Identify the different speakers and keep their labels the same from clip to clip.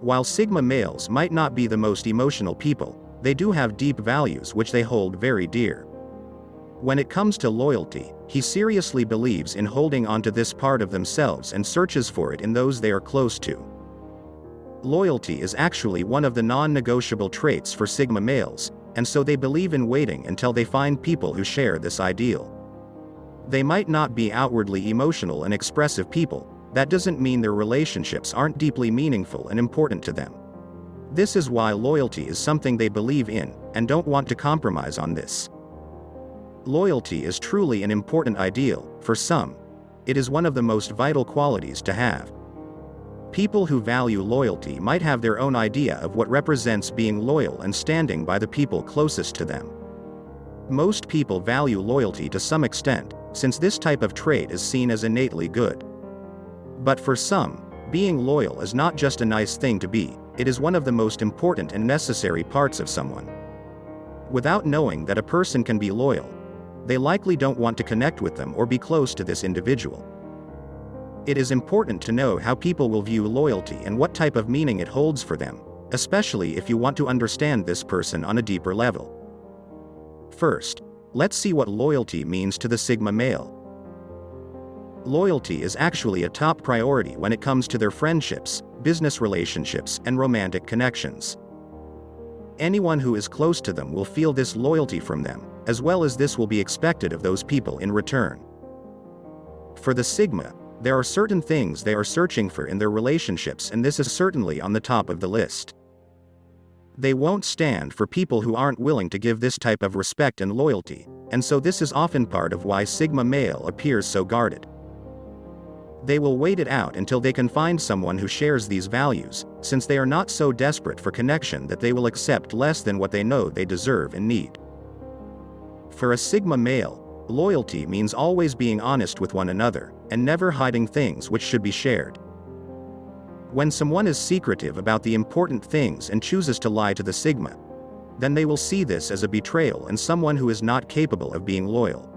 Speaker 1: While Sigma males might not be the most emotional people, they do have deep values which they hold very dear. When it comes to loyalty, he seriously believes in holding onto this part of themselves and searches for it in those they are close to. Loyalty is actually one of the non-negotiable traits for Sigma males, and so they believe in waiting until they find people who share this ideal. They might not be outwardly emotional and expressive people. That doesn't mean their relationships aren't deeply meaningful and important to them. This is why loyalty is something they believe in, and don't want to compromise on this. Loyalty is truly an important ideal. For some, it is one of the most vital qualities to have. People who value loyalty might have their own idea of what represents being loyal and standing by the people closest to them. Most people value loyalty to some extent, since this type of trait is seen as innately good. But for some, being loyal is not just a nice thing to be, it is one of the most important and necessary parts of someone. Without knowing that a person can be loyal, they likely don't want to connect with them or be close to this individual. It is important to know how people will view loyalty and what type of meaning it holds for them, especially if you want to understand this person on a deeper level. First, let's see what loyalty means to the Sigma male. Loyalty is actually a top priority when it comes to their friendships, business relationships, and romantic connections. Anyone who is close to them will feel this loyalty from them, as well as this will be expected of those people in return. For the Sigma, there are certain things they are searching for in their relationships, and this is certainly on the top of the list. They won't stand for people who aren't willing to give this type of respect and loyalty, and so this is often part of why Sigma male appears so guarded. They will wait it out until they can find someone who shares these values, since they are not so desperate for connection that they will accept less than what they know they deserve and need. For a Sigma male, loyalty means always being honest with one another, and never hiding things which should be shared. When someone is secretive about the important things and chooses to lie to the Sigma, then they will see this as a betrayal and someone who is not capable of being loyal.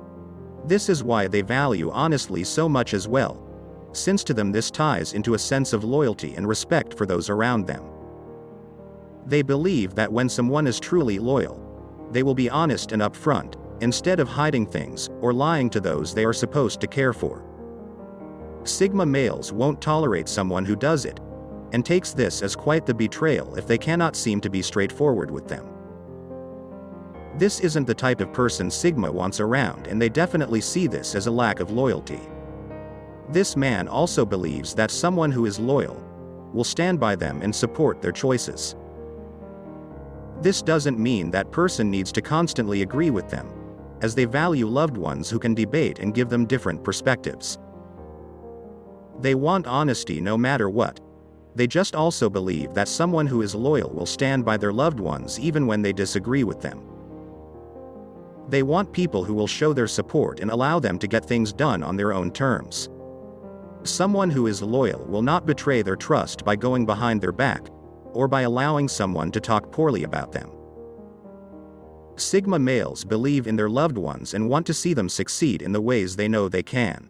Speaker 1: This is why they value honesty so much as well, since to them this ties into a sense of loyalty and respect for those around them. They believe that when someone is truly loyal, they will be honest and upfront, instead of hiding things or lying to those they are supposed to care for. Sigma males won't tolerate someone who does it, and takes this as quite the betrayal if they cannot seem to be straightforward with them. This isn't the type of person Sigma wants around, and they definitely see this as a lack of loyalty. This man also believes that someone who is loyal will stand by them and support their choices. This doesn't mean that person needs to constantly agree with them, as they value loved ones who can debate and give them different perspectives. They want honesty no matter what. They just also believe that someone who is loyal will stand by their loved ones even when they disagree with them. They want people who will show their support and allow them to get things done on their own terms. Someone who is loyal will not betray their trust by going behind their back, or by allowing someone to talk poorly about them. Sigma males believe in their loved ones and want to see them succeed in the ways they know they can.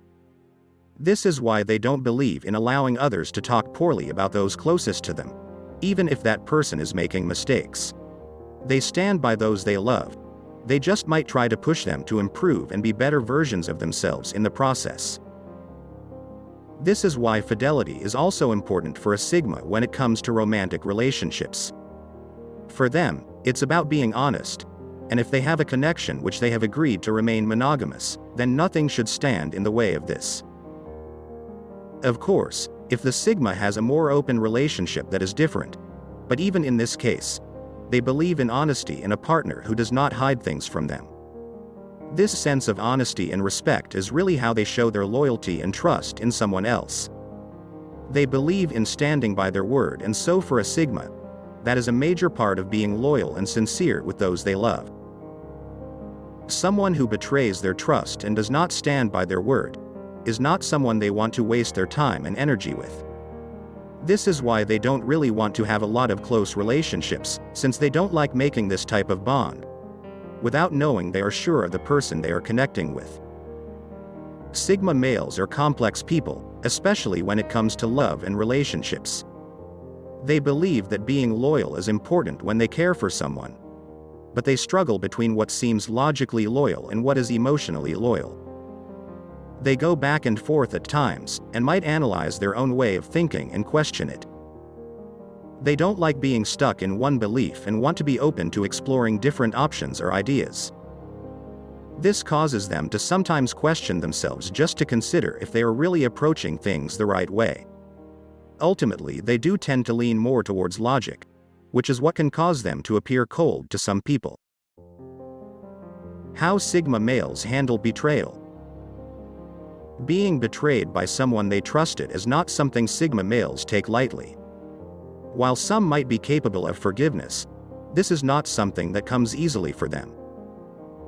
Speaker 1: This is why they don't believe in allowing others to talk poorly about those closest to them, even if that person is making mistakes. They stand by those they love. They just might try to push them to improve and be better versions of themselves in the process. This is why fidelity is also important for a Sigma when it comes to romantic relationships. For them, it's about being honest, and if they have a connection which they have agreed to remain monogamous, then nothing should stand in the way of this. Of course, if the Sigma has a more open relationship, that is different, but even in this case, they believe in honesty in a partner who does not hide things from them. This sense of honesty and respect is really how they show their loyalty and trust in someone else. They believe in standing by their word, and so for a Sigma, that is a major part of being loyal and sincere with those they love. Someone who betrays their trust and does not stand by their word is not someone they want to waste their time and energy with. This is why they don't really want to have a lot of close relationships, since they don't like making this type of bond without knowing they are sure of the person they are connecting with. Sigma males are complex people, especially when it comes to love and relationships. They believe that being loyal is important when they care for someone, but they struggle between what seems logically loyal and what is emotionally loyal. They go back and forth at times, and might analyze their own way of thinking and question it. They don't like being stuck in one belief and want to be open to exploring different options or ideas. This causes them to sometimes question themselves just to consider if they are really approaching things the right way. Ultimately, they do tend to lean more towards logic, which is what can cause them to appear cold to some people. How Sigma males handle betrayal. Being betrayed by someone they trusted is not something Sigma males take lightly. While some might be capable of forgiveness, this is not something that comes easily for them.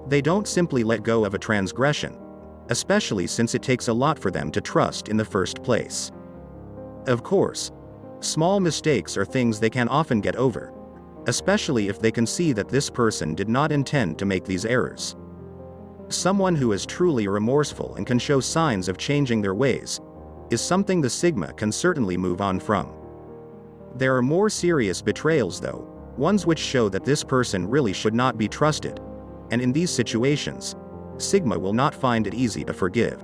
Speaker 1: They don't simply let go of a transgression, especially since it takes a lot for them to trust in the first place. Of course, small mistakes are things they can often get over, especially if they can see that this person did not intend to make these errors. Someone who is truly remorseful and can show signs of changing their ways is something the Sigma can certainly move on from. There are more serious betrayals though, ones which show that this person really should not be trusted, and in these situations, Sigma will not find it easy to forgive.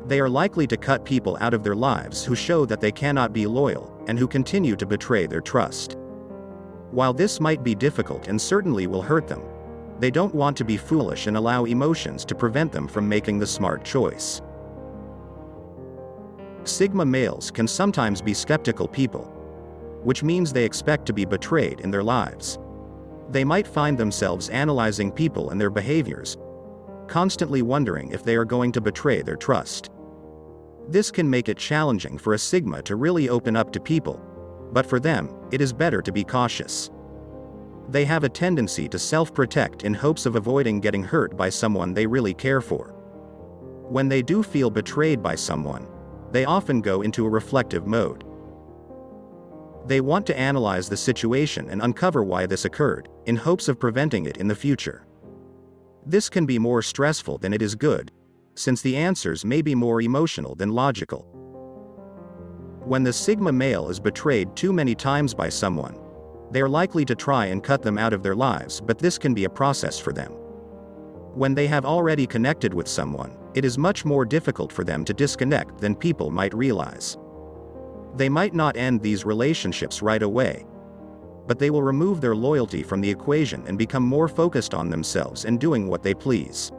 Speaker 1: They are likely to cut people out of their lives who show that they cannot be loyal and who continue to betray their trust. While this might be difficult and certainly will hurt them, they don't want to be foolish and allow emotions to prevent them from making the smart choice. Sigma males can sometimes be skeptical people, which means they expect to be betrayed in their lives. They might find themselves analyzing people and their behaviors, constantly wondering if they are going to betray their trust. This can make it challenging for a Sigma to really open up to people, but for them, it is better to be cautious. They have a tendency to self-protect in hopes of avoiding getting hurt by someone they really care for. When they do feel betrayed by someone, they often go into a reflective mode. They want to analyze the situation and uncover why this occurred, in hopes of preventing it in the future. This can be more stressful than it is good, since the answers may be more emotional than logical. When the Sigma male is betrayed too many times by someone, they are likely to try and cut them out of their lives, but this can be a process for them. When they have already connected with someone, it is much more difficult for them to disconnect than people might realize. They might not end these relationships right away, but they will remove their loyalty from the equation and become more focused on themselves and doing what they please.